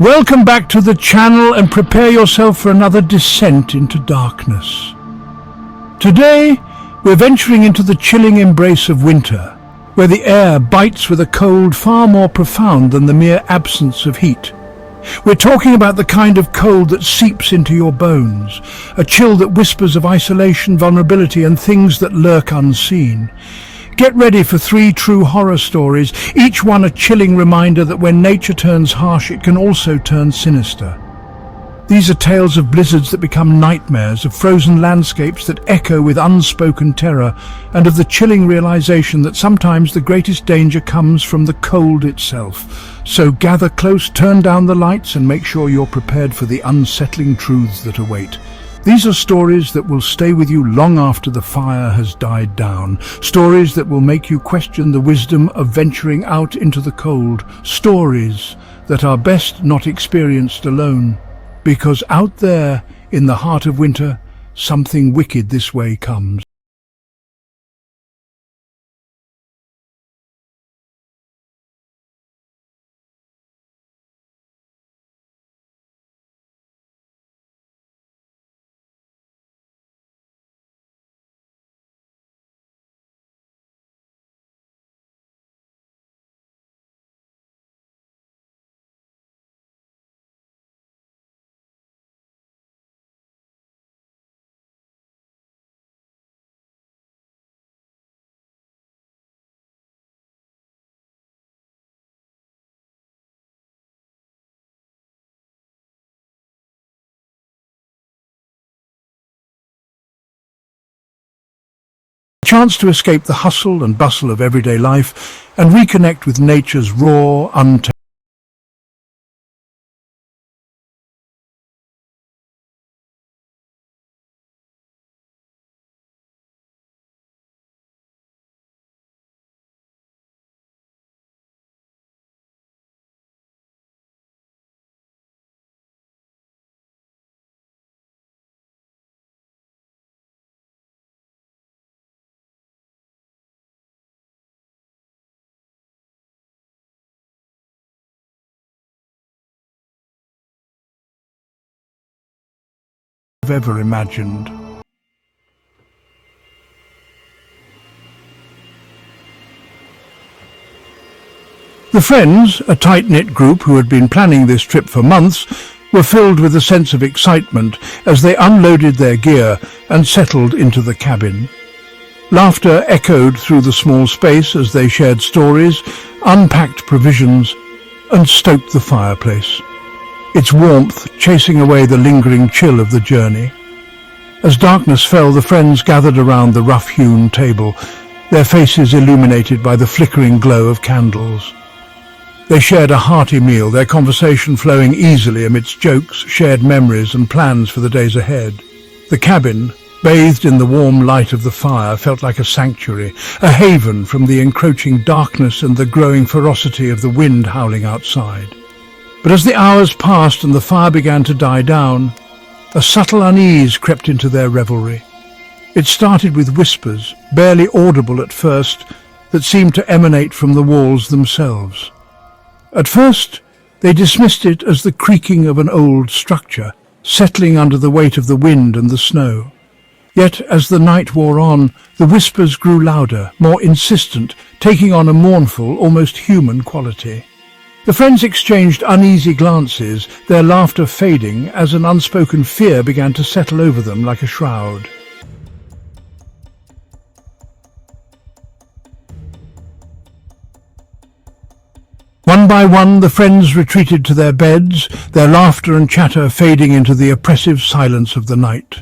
Welcome back to the channel and prepare yourself for another descent into darkness. Today, we're venturing into the chilling embrace of winter, where the air bites with a cold far more profound than the mere absence of heat. We're talking about the kind of cold that seeps into your bones, a chill that whispers of isolation, vulnerability, and things that lurk unseen. Get ready for 3 true horror stories, each one a chilling reminder that when nature turns harsh, it can also turn sinister. These are tales of blizzards that become nightmares, of frozen landscapes that echo with unspoken terror, and of the chilling realization that sometimes the greatest danger comes from the cold itself. So gather close, turn down the lights, and make sure you're prepared for the unsettling truths that await. These are stories that will stay with you long after the fire has died down. Stories that will make you question the wisdom of venturing out into the cold. Stories that are best not experienced alone. Because out there, in the heart of winter, something wicked this way comes. A chance to escape the hustle and bustle of everyday life and reconnect with nature's raw, untamed. I've ever imagined. The friends, a tight-knit group who had been planning this trip for months, were filled with a sense of excitement as they unloaded their gear and settled into the cabin. Laughter echoed through the small space as they shared stories, unpacked provisions, and stoked the fireplace, its warmth chasing away the lingering chill of the journey. As darkness fell, the friends gathered around the rough-hewn table, their faces illuminated by the flickering glow of candles. They shared a hearty meal, their conversation flowing easily amidst jokes, shared memories, and plans for the days ahead. The cabin, bathed in the warm light of the fire, felt like a sanctuary, a haven from the encroaching darkness and the growing ferocity of the wind howling outside. But as the hours passed and the fire began to die down, a subtle unease crept into their revelry. It started with whispers, barely audible at first, that seemed to emanate from the walls themselves. At first, they dismissed it as the creaking of an old structure, settling under the weight of the wind and the snow. Yet, as the night wore on, the whispers grew louder, more insistent, taking on a mournful, almost human quality. The friends exchanged uneasy glances, their laughter fading as an unspoken fear began to settle over them like a shroud. One by one, the friends retreated to their beds, their laughter and chatter fading into the oppressive silence of the night.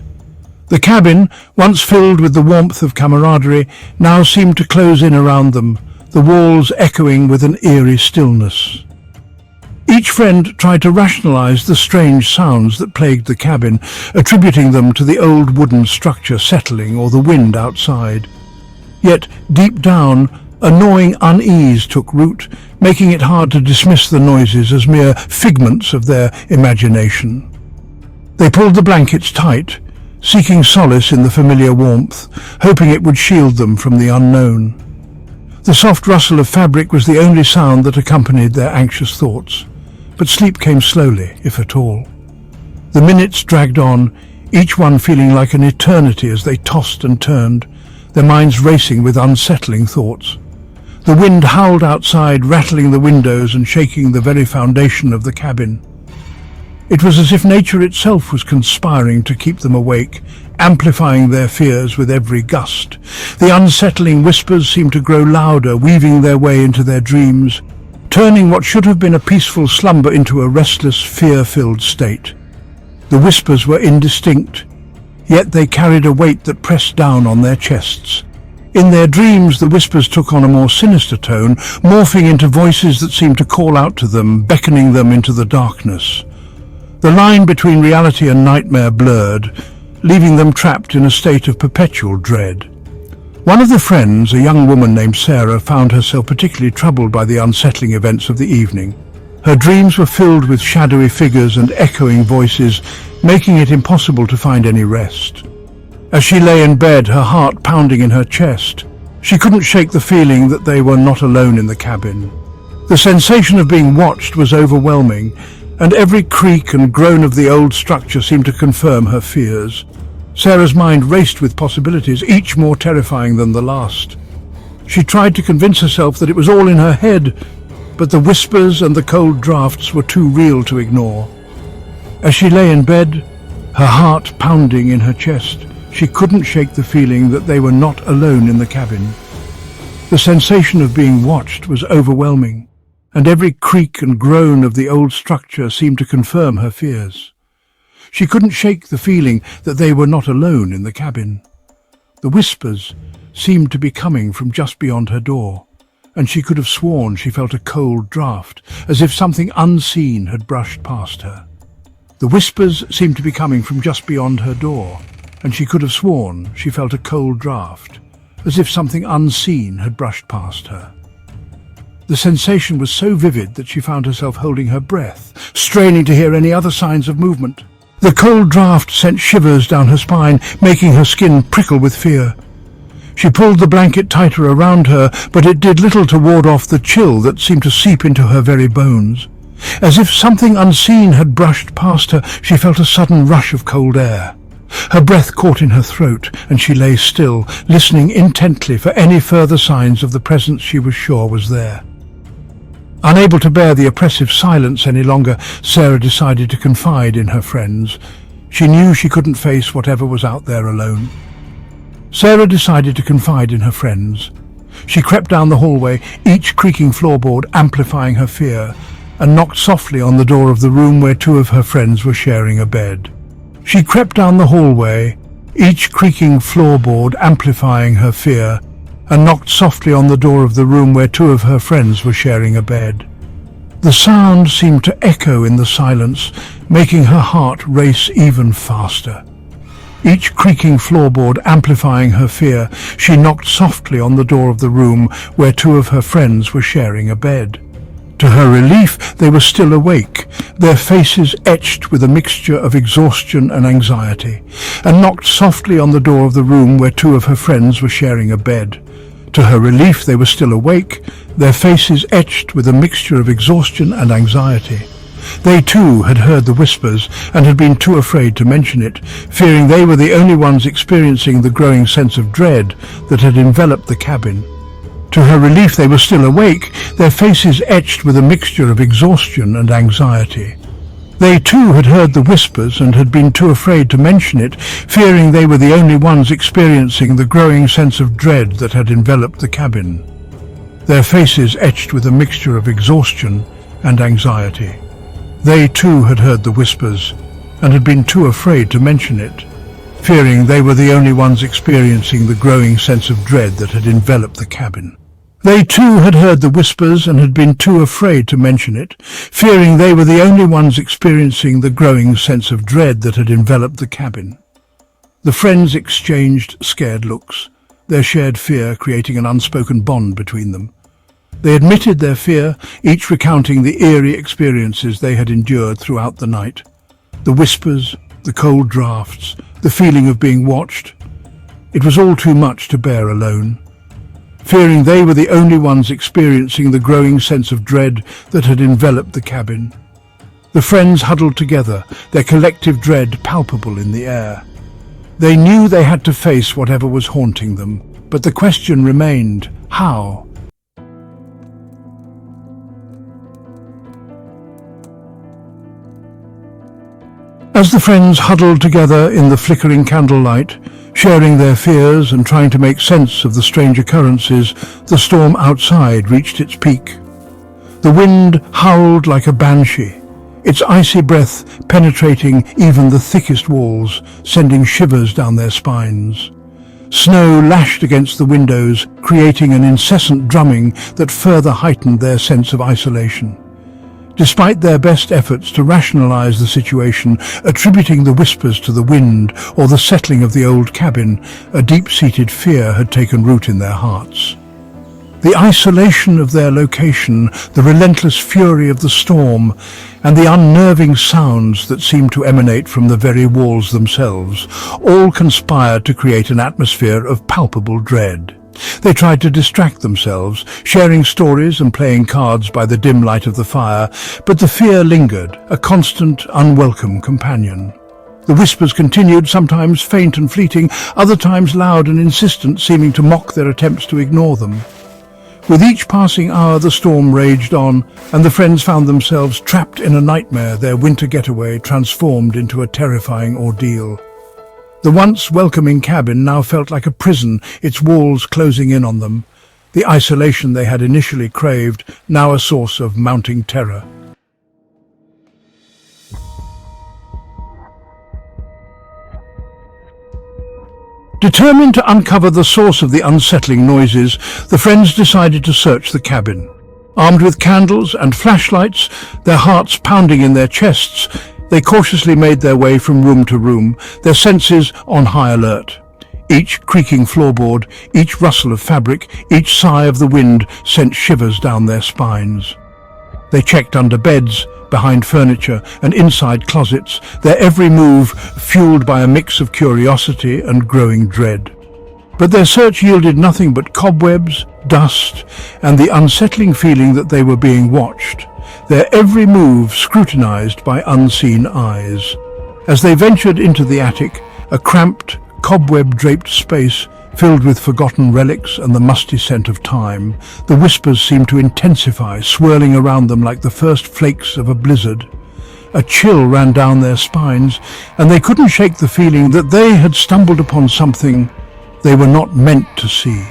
The cabin, once filled with the warmth of camaraderie, now seemed to close in around them, the walls echoing with an eerie stillness. Each friend tried to rationalize the strange sounds that plagued the cabin, attributing them to the old wooden structure settling or the wind outside. Yet, deep down, a gnawing unease took root, making it hard to dismiss the noises as mere figments of their imagination. They pulled the blankets tight, seeking solace in the familiar warmth, hoping it would shield them from the unknown. The soft rustle of fabric was the only sound that accompanied their anxious thoughts. but sleep came slowly, if at all. The minutes dragged on, each one feeling like an eternity as they tossed and turned, their minds racing with unsettling thoughts. The wind howled outside, rattling the windows and shaking the very foundation of the cabin. It was as if nature itself was conspiring to keep them awake, amplifying their fears with every gust. The unsettling whispers seemed to grow louder, weaving their way into their dreams, turning what should have been a peaceful slumber into a restless, fear-filled state. The whispers were indistinct, yet they carried a weight that pressed down on their chests. In their dreams, the whispers took on a more sinister tone, morphing into voices that seemed to call out to them, beckoning them into the darkness. The line between reality and nightmare blurred, leaving them trapped in a state of perpetual dread. One of the friends, a young woman named Sarah, found herself particularly troubled by the unsettling events of the evening. Her dreams were filled with shadowy figures and echoing voices, making it impossible to find any rest. As she lay in bed, her heart pounding in her chest, she couldn't shake the feeling that they were not alone in the cabin. The sensation of being watched was overwhelming, and every creak and groan of the old structure seemed to confirm her fears. Sarah's mind raced with possibilities, each more terrifying than the last. She tried to convince herself that it was all in her head, but the whispers and the cold drafts were too real to ignore. As she lay in bed, her heart pounding in her chest, she couldn't shake the feeling that they were not alone in the cabin. The sensation of being watched was overwhelming, and every creak and groan of the old structure seemed to confirm her fears. She couldn't shake the feeling that they were not alone in the cabin. The whispers seemed to be coming from just beyond her door, and she could have sworn she felt a cold draft, as if something unseen had brushed past her. The whispers seemed to be coming from just beyond her door, and she could have sworn she felt a cold draft, as if something unseen had brushed past her. The sensation was so vivid that she found herself holding her breath, straining to hear any other signs of movement. The cold draft sent shivers down her spine, making her skin prickle with fear. She pulled the blanket tighter around her, but it did little to ward off the chill that seemed to seep into her very bones. As if something unseen had brushed past her, she felt a sudden rush of cold air. Her breath caught in her throat, and she lay still, listening intently for any further signs of the presence she was sure was there. Unable to bear the oppressive silence any longer, Sarah decided to confide in her friends. She knew she couldn't face whatever was out there alone. Sarah decided to confide in her friends. She crept down the hallway, each creaking floorboard amplifying her fear, and knocked softly on the door of the room where two of her friends were sharing a bed. She crept down the hallway, each creaking floorboard amplifying her fear, and knocked softly on the door of the room where two of her friends were sharing a bed. The sound seemed to echo in the silence, making her heart race even faster. Each creaking floorboard amplifying her fear, she knocked softly on the door of the room where two of her friends were sharing a bed. To her relief, they were still awake, their faces etched with a mixture of exhaustion and anxiety, and knocked softly on the door of the room where two of her friends were sharing a bed. To her relief, they were still awake, their faces etched with a mixture of exhaustion and anxiety. They too had heard the whispers and had been too afraid to mention it, fearing they were the only ones experiencing the growing sense of dread that had enveloped the cabin. To her relief, they were still awake, their faces etched with a mixture of exhaustion and anxiety. They too had heard the whispers and had been too afraid to mention it, fearing they were the only ones experiencing the growing sense of dread that had enveloped the cabin. Their faces etched with a mixture of exhaustion and anxiety. They too had heard the whispers and had been too afraid to mention it, fearing they were the only ones experiencing the growing sense of dread that had enveloped the cabin. They too had heard the whispers and had been too afraid to mention it, fearing they were the only ones experiencing the growing sense of dread that had enveloped the cabin. The friends exchanged scared looks, their shared fear creating an unspoken bond between them. They admitted their fear, each recounting the eerie experiences they had endured throughout the night. The whispers, the cold drafts, the feeling of being watched. It was all too much to bear alone. Fearing they were the only ones experiencing the growing sense of dread that had enveloped the cabin. The friends huddled together, their collective dread palpable in the air. They knew they had to face whatever was haunting them, but the question remained, how? As the friends huddled together in the flickering candlelight, sharing their fears and trying to make sense of the strange occurrences, the storm outside reached its peak. The wind howled like a banshee, its icy breath penetrating even the thickest walls, sending shivers down their spines. Snow lashed against the windows, creating an incessant drumming that further heightened their sense of isolation. Despite their best efforts to rationalize the situation, attributing the whispers to the wind or the settling of the old cabin, a deep-seated fear had taken root in their hearts. The isolation of their location, the relentless fury of the storm, and the unnerving sounds that seemed to emanate from the very walls themselves, all conspired to create an atmosphere of palpable dread. They tried to distract themselves, sharing stories and playing cards by the dim light of the fire, but the fear lingered, a constant, unwelcome companion. The whispers continued, sometimes faint and fleeting, other times loud and insistent, seeming to mock their attempts to ignore them. With each passing hour the storm raged on, and the friends found themselves trapped in a nightmare, their winter getaway transformed into a terrifying ordeal. The once welcoming cabin now felt like a prison, its walls closing in on them. The isolation they had initially craved, now a source of mounting terror. Determined to uncover the source of the unsettling noises, the friends decided to search the cabin. Armed with candles and flashlights, their hearts pounding in their chests, they cautiously made their way from room to room, their senses on high alert. Each creaking floorboard, each rustle of fabric, each sigh of the wind sent shivers down their spines. They checked under beds, behind furniture, and inside closets, their every move fueled by a mix of curiosity and growing dread. But their search yielded nothing but cobwebs, dust, and the unsettling feeling that they were being watched, their every move scrutinized by unseen eyes. As they ventured into the attic, a cramped, cobweb-draped space filled with forgotten relics and the musty scent of time, the whispers seemed to intensify, swirling around them like the first flakes of a blizzard. A chill ran down their spines, and they couldn't shake the feeling that they had stumbled upon something they were not meant to see.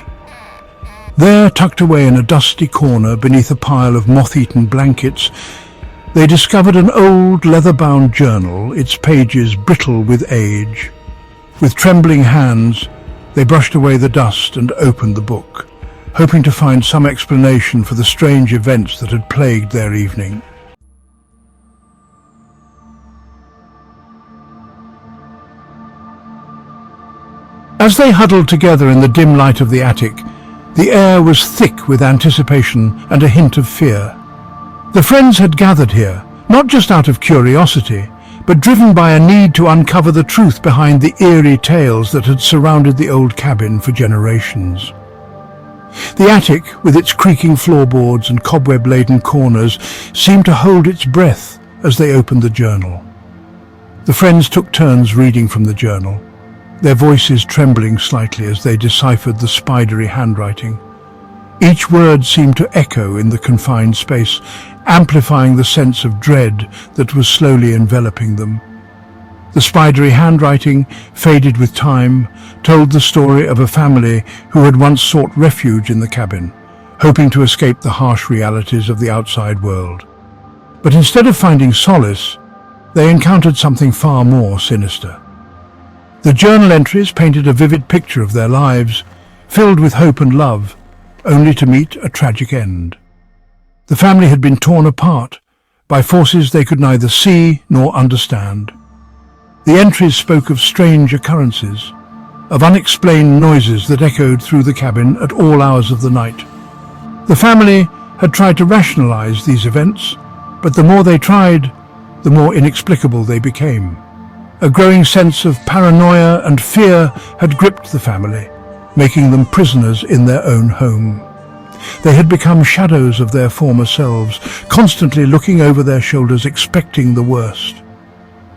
There, tucked away in a dusty corner beneath a pile of moth-eaten blankets, they discovered an old leather-bound journal, its pages brittle with age. With trembling hands, they brushed away the dust and opened the book, hoping to find some explanation for the strange events that had plagued their evening. As they huddled together in the dim light of the attic, the air was thick with anticipation and a hint of fear. The friends had gathered here, not just out of curiosity, but driven by a need to uncover the truth behind the eerie tales that had surrounded the old cabin for generations. The attic, with its creaking floorboards and cobweb-laden corners, seemed to hold its breath as they opened the journal. The friends took turns reading from the journal, their voices trembling slightly as they deciphered the spidery handwriting. Each word seemed to echo in the confined space, amplifying the sense of dread that was slowly enveloping them. The spidery handwriting, faded with time, told the story of a family who had once sought refuge in the cabin, hoping to escape the harsh realities of the outside world. But instead of finding solace, they encountered something far more sinister. The journal entries painted a vivid picture of their lives, filled with hope and love, only to meet a tragic end. The family had been torn apart by forces they could neither see nor understand. The entries spoke of strange occurrences, of unexplained noises that echoed through the cabin at all hours of the night. The family had tried to rationalize these events, but the more they tried, the more inexplicable they became. A growing sense of paranoia and fear had gripped the family, making them prisoners in their own home. They had become shadows of their former selves, constantly looking over their shoulders, expecting the worst.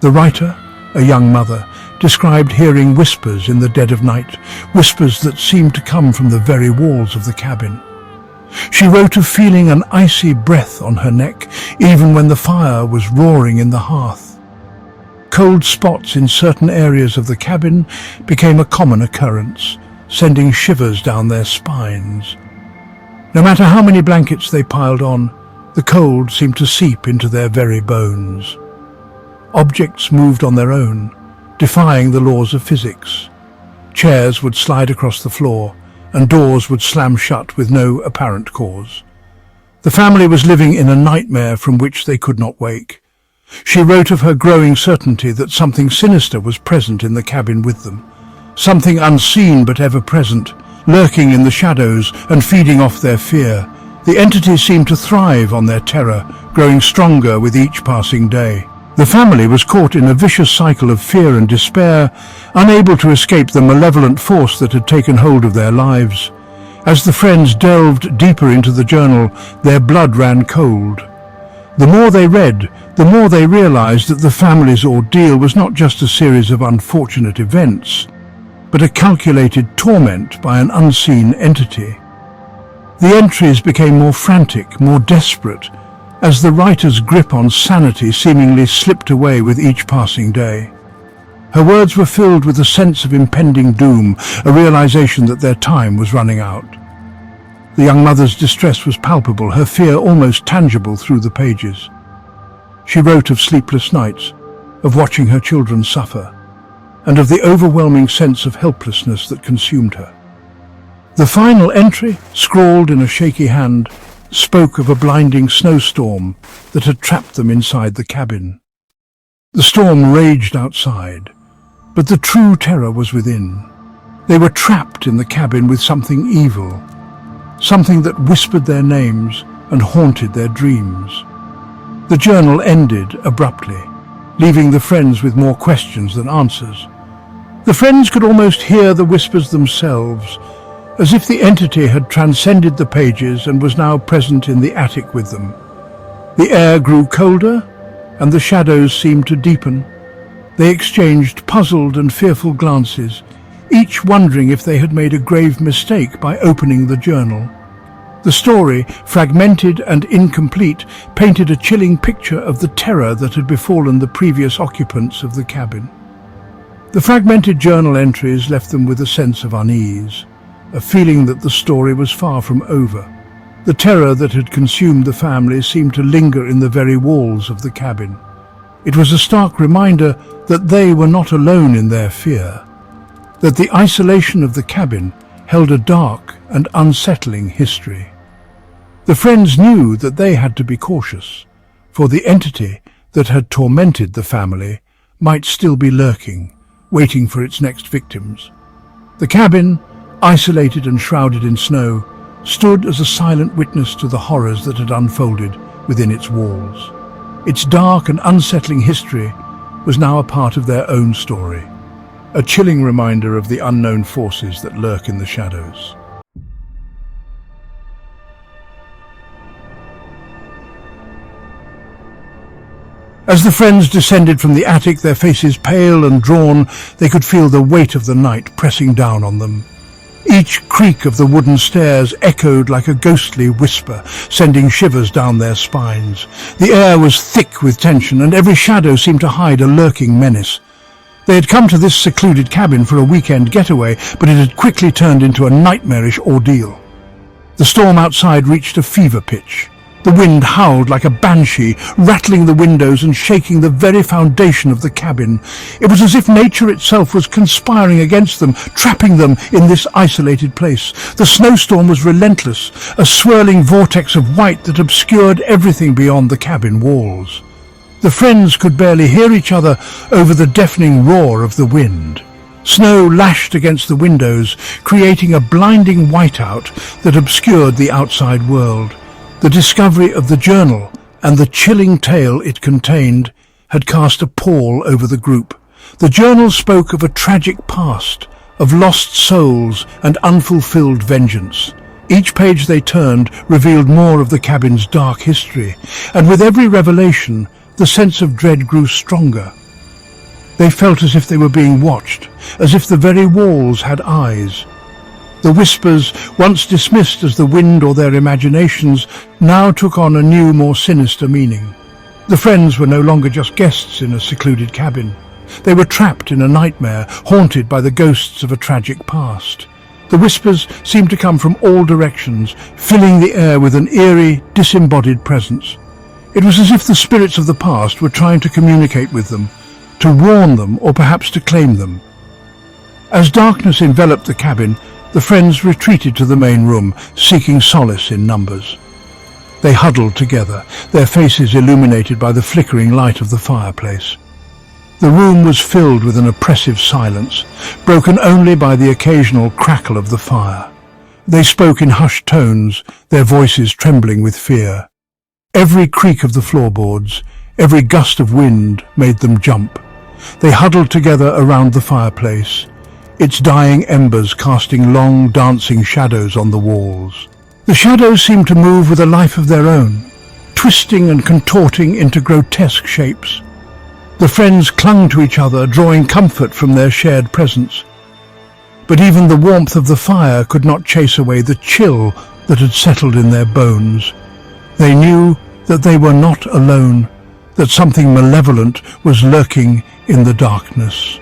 The writer, a young mother, described hearing whispers in the dead of night, whispers that seemed to come from the very walls of the cabin. She wrote of feeling an icy breath on her neck, even when the fire was roaring in the hearth. Cold spots in certain areas of the cabin became a common occurrence, sending shivers down their spines. No matter how many blankets they piled on, the cold seemed to seep into their very bones. Objects moved on their own, defying the laws of physics. Chairs would slide across the floor, and doors would slam shut with no apparent cause. The family was living in a nightmare from which they could not wake. She wrote of her growing certainty that something sinister was present in the cabin with them, something unseen but ever present, lurking in the shadows and feeding off their fear. The entity seemed to thrive on their terror, growing stronger with each passing day. The family was caught in a vicious cycle of fear and despair, unable to escape the malevolent force that had taken hold of their lives. As the friends delved deeper into the journal, their blood ran cold. The more they read, the more they realized that the family's ordeal was not just a series of unfortunate events, but a calculated torment by an unseen entity. The entries became more frantic, more desperate, as the writer's grip on sanity seemingly slipped away with each passing day. Her words were filled with a sense of impending doom, a realization that their time was running out. The young mother's distress was palpable, her fear almost tangible through the pages. She wrote of sleepless nights, of watching her children suffer, and of the overwhelming sense of helplessness that consumed her. The final entry, scrawled in a shaky hand, spoke of a blinding snowstorm that had trapped them inside the cabin. The storm raged outside, but the true terror was within. They were trapped in the cabin with something evil, something that whispered their names and haunted their dreams. The journal ended abruptly, leaving the friends with more questions than answers. The friends could almost hear the whispers themselves, as if the entity had transcended the pages and was now present in the attic with them. The air grew colder, and the shadows seemed to deepen. They exchanged puzzled and fearful glances, each wondering if they had made a grave mistake by opening the journal. The story, fragmented and incomplete, painted a chilling picture of the terror that had befallen the previous occupants of the cabin. The fragmented journal entries left them with a sense of unease, a feeling that the story was far from over. The terror that had consumed the family seemed to linger in the very walls of the cabin. It was a stark reminder that they were not alone in their fear, that the isolation of the cabin held a dark and unsettling history. The friends knew that they had to be cautious, for the entity that had tormented the family might still be lurking, waiting for its next victims. The cabin, isolated and shrouded in snow, stood as a silent witness to the horrors that had unfolded within its walls. Its dark and unsettling history was now a part of their own story, a chilling reminder of the unknown forces that lurk in the shadows. As the friends descended from the attic, their faces pale and drawn, they could feel the weight of the night pressing down on them. Each creak of the wooden stairs echoed like a ghostly whisper, sending shivers down their spines. The air was thick with tension, and every shadow seemed to hide a lurking menace. They had come to this secluded cabin for a weekend getaway, but it had quickly turned into a nightmarish ordeal. The storm outside reached a fever pitch. The wind howled like a banshee, rattling the windows and shaking the very foundation of the cabin. It was as if nature itself was conspiring against them, trapping them in this isolated place. The snowstorm was relentless, a swirling vortex of white that obscured everything beyond the cabin walls. The friends could barely hear each other over the deafening roar of the wind. Snow lashed against the windows, creating a blinding whiteout that obscured the outside world. The discovery of the journal and the chilling tale it contained had cast a pall over the group. The journal spoke of a tragic past, of lost souls and unfulfilled vengeance. Each page they turned revealed more of the cabin's dark history, and with every revelation, the sense of dread grew stronger. They felt as if they were being watched, as if the very walls had eyes. The whispers, once dismissed as the wind or their imaginations, now took on a new, more sinister meaning. The friends were no longer just guests in a secluded cabin. They were trapped in a nightmare, haunted by the ghosts of a tragic past. The whispers seemed to come from all directions, filling the air with an eerie, disembodied presence. It was as if the spirits of the past were trying to communicate with them, to warn them or perhaps to claim them. As darkness enveloped the cabin, the friends retreated to the main room, seeking solace in numbers. They huddled together, their faces illuminated by the flickering light of the fireplace. The room was filled with an oppressive silence, broken only by the occasional crackle of the fire. They spoke in hushed tones, their voices trembling with fear. Every creak of the floorboards, every gust of wind made them jump. They huddled together around the fireplace, its dying embers casting long, dancing shadows on the walls. The shadows seemed to move with a life of their own, twisting and contorting into grotesque shapes. The friends clung to each other, drawing comfort from their shared presence. But even the warmth of the fire could not chase away the chill that had settled in their bones. They knew that they were not alone, that something malevolent was lurking in the darkness.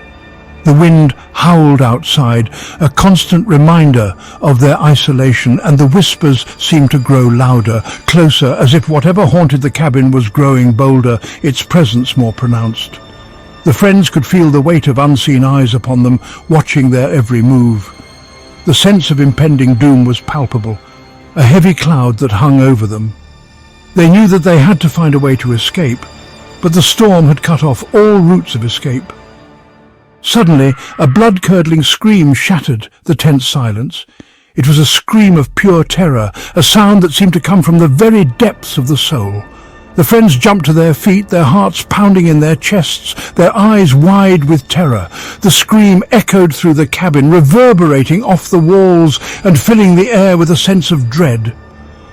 The wind howled outside, a constant reminder of their isolation, and the whispers seemed to grow louder, closer, as if whatever haunted the cabin was growing bolder, its presence more pronounced. The friends could feel the weight of unseen eyes upon them, watching their every move. The sense of impending doom was palpable, a heavy cloud that hung over them. They knew that they had to find a way to escape, but the storm had cut off all routes of escape. Suddenly, a blood-curdling scream shattered the tense silence. It was a scream of pure terror, a sound that seemed to come from the very depths of the soul. The friends jumped to their feet, their hearts pounding in their chests, their eyes wide with terror. The scream echoed through the cabin, reverberating off the walls and filling the air with a sense of dread.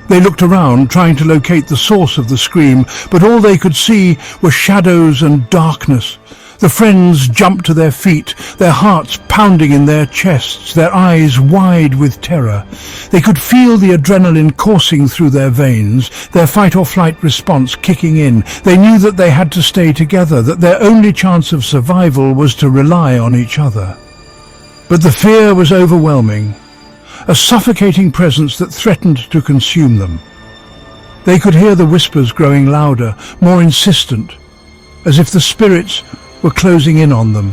They looked around, trying to locate the source of the scream, but all they could see were shadows and darkness. The friends jumped to their feet, their hearts pounding in their chests, their eyes wide with terror. They could feel the adrenaline coursing through their veins, their fight-or-flight response kicking in. They knew that they had to stay together, that their only chance of survival was to rely on each other. But the fear was overwhelming, a suffocating presence that threatened to consume them. They could hear the whispers growing louder, more insistent, as if the spirits were closing in on them.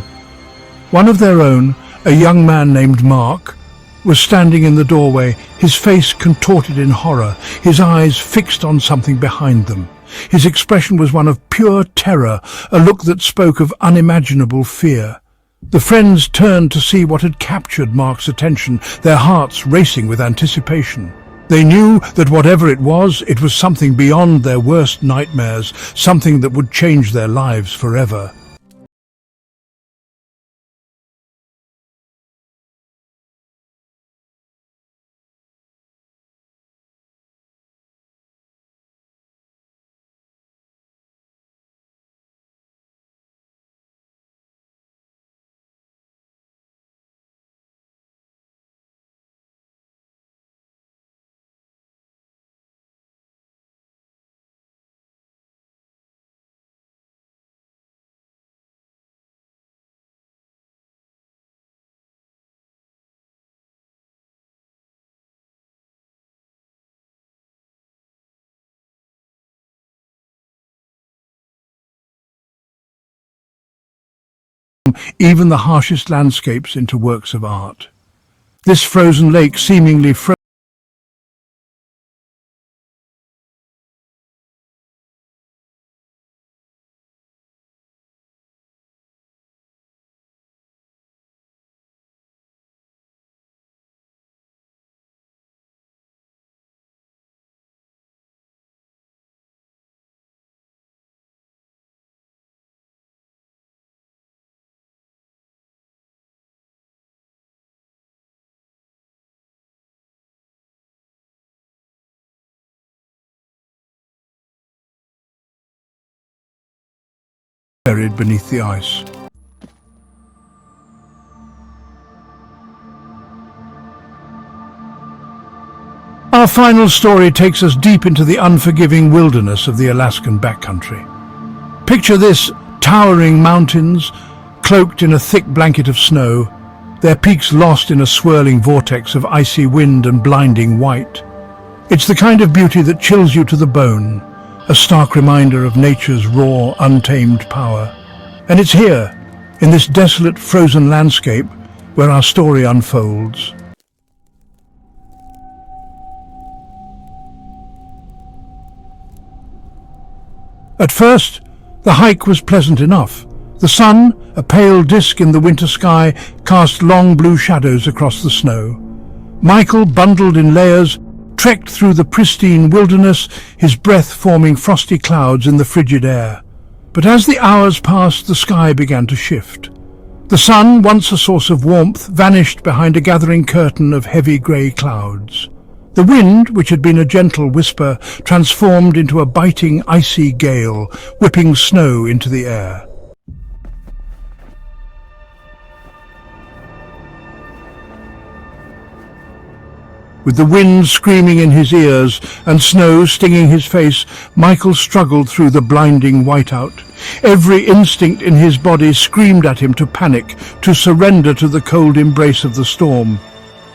One of their own, a young man named Mark, was standing in the doorway, his face contorted in horror, his eyes fixed on something behind them. His expression was one of pure terror, a look that spoke of unimaginable fear. The friends turned to see what had captured Mark's attention, their hearts racing with anticipation. They knew that whatever it was something beyond their worst nightmares, something that would change their lives forever. Even the harshest landscapes into works of art. This frozen lake seemingly frozen buried beneath the ice. Our final story takes us deep into the unforgiving wilderness of the Alaskan backcountry. Picture this: towering mountains, cloaked in a thick blanket of snow, their peaks lost in a swirling vortex of icy wind and blinding white. It's the kind of beauty that chills you to the bone, a stark reminder of nature's raw, untamed power. And it's here, in this desolate, frozen landscape, where our story unfolds. At first, the hike was pleasant enough. The sun, a pale disk in the winter sky, cast long blue shadows across the snow. Michael, bundled in layers, trekked through the pristine wilderness, his breath forming frosty clouds in the frigid air. But as the hours passed, the sky began to shift. The sun, once a source of warmth, vanished behind a gathering curtain of heavy grey clouds. The wind, which had been a gentle whisper, transformed into a biting, icy gale, whipping snow into the air. With the wind screaming in his ears and snow stinging his face, Michael struggled through the blinding whiteout. Every instinct in his body screamed at him to panic, to surrender to the cold embrace of the storm.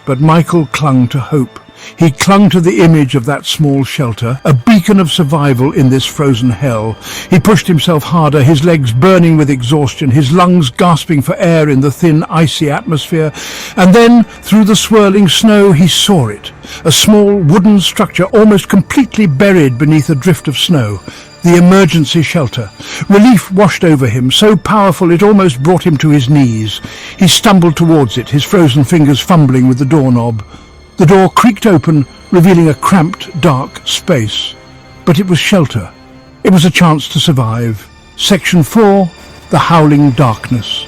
But Michael clung to hope. He clung to the image of that small shelter, a beacon of survival in this frozen hell. He pushed himself harder, his legs burning with exhaustion, his lungs gasping for air in the thin, icy atmosphere. And then, through the swirling snow, he saw it, a small wooden structure almost completely buried beneath a drift of snow. The emergency shelter. Relief washed over him, so powerful it almost brought him to his knees. He stumbled towards it, his frozen fingers fumbling with the doorknob. The door creaked open, revealing a cramped, dark space. But it was shelter. It was a chance to survive. Section 4, The Howling Darkness.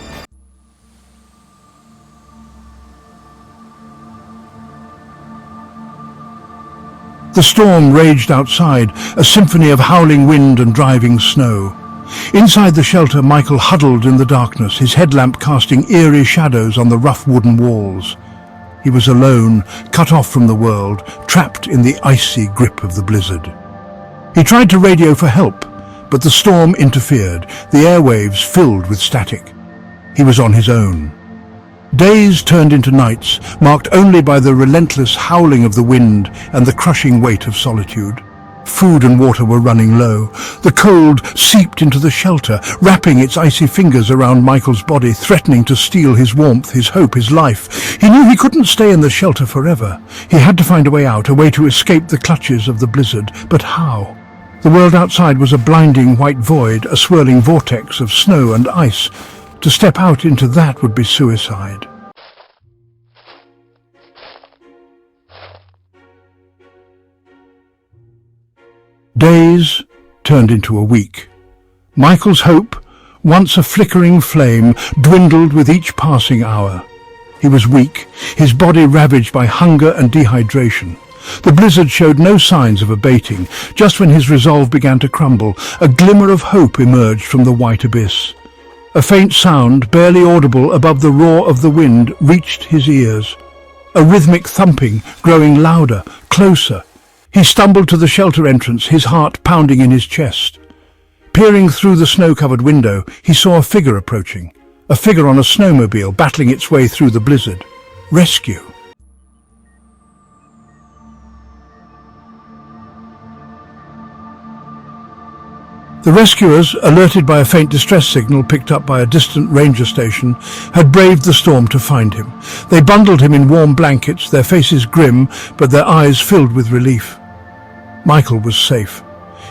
The storm raged outside, a symphony of howling wind and driving snow. Inside the shelter, Michael huddled in the darkness, his headlamp casting eerie shadows on the rough wooden walls. He was alone, cut off from the world, trapped in the icy grip of the blizzard. He tried to radio for help, but the storm interfered, the airwaves filled with static. He was on his own. Days turned into nights, marked only by the relentless howling of the wind and the crushing weight of solitude. Food and water were running low. The cold seeped into the shelter, wrapping its icy fingers around Michael's body, threatening to steal his warmth, his hope, his life. He knew he couldn't stay in the shelter forever. He had to find a way out, a way to escape the clutches of the blizzard. But how? The world outside was a blinding white void, a swirling vortex of snow and ice. To step out into that would be suicide. Days turned into a week. Michael's hope, once a flickering flame, dwindled with each passing hour. He was weak, his body ravaged by hunger and dehydration. The blizzard showed no signs of abating. Just when his resolve began to crumble, a glimmer of hope emerged from the white abyss. A faint sound, barely audible above the roar of the wind, reached his ears. A rhythmic thumping, growing louder, closer. He stumbled to the shelter entrance, his heart pounding in his chest. Peering through the snow-covered window, he saw a figure approaching. A figure on a snowmobile, battling its way through the blizzard. Rescue. The rescuers, alerted by a faint distress signal picked up by a distant ranger station, had braved the storm to find him. They bundled him in warm blankets, their faces grim, but their eyes filled with relief. Michael was safe.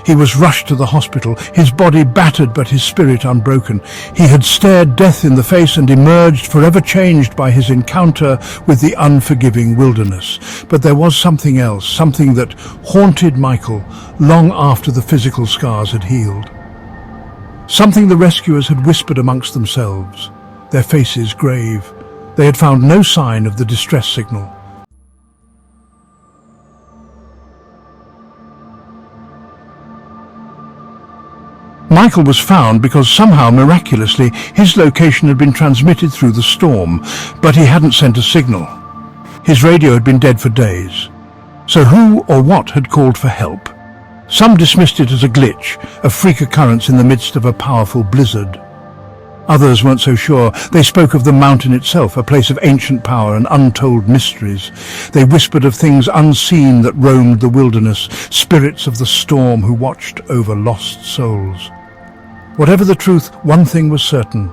He was rushed to the hospital, his body battered but his spirit unbroken. He had stared death in the face and emerged forever changed by his encounter with the unforgiving wilderness. But there was something else, something that haunted Michael long after the physical scars had healed. Something the rescuers had whispered amongst themselves, their faces grave. They had found no sign of the distress signal. Michael was found because somehow, miraculously, his location had been transmitted through the storm, but he hadn't sent a signal. His radio had been dead for days. So who or what had called for help? Some dismissed it as a glitch, a freak occurrence in the midst of a powerful blizzard. Others weren't so sure. They spoke of the mountain itself, a place of ancient power and untold mysteries. They whispered of things unseen that roamed the wilderness, spirits of the storm who watched over lost souls. Whatever the truth, one thing was certain.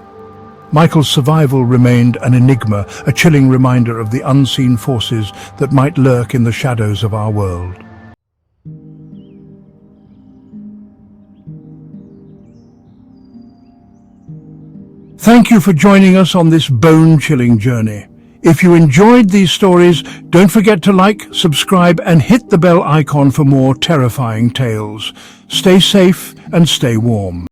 Michael's survival remained an enigma, a chilling reminder of the unseen forces that might lurk in the shadows of our world. Thank you for joining us on this bone-chilling journey. If you enjoyed these stories, don't forget to like, subscribe, and hit the bell icon for more terrifying tales. Stay safe and stay warm.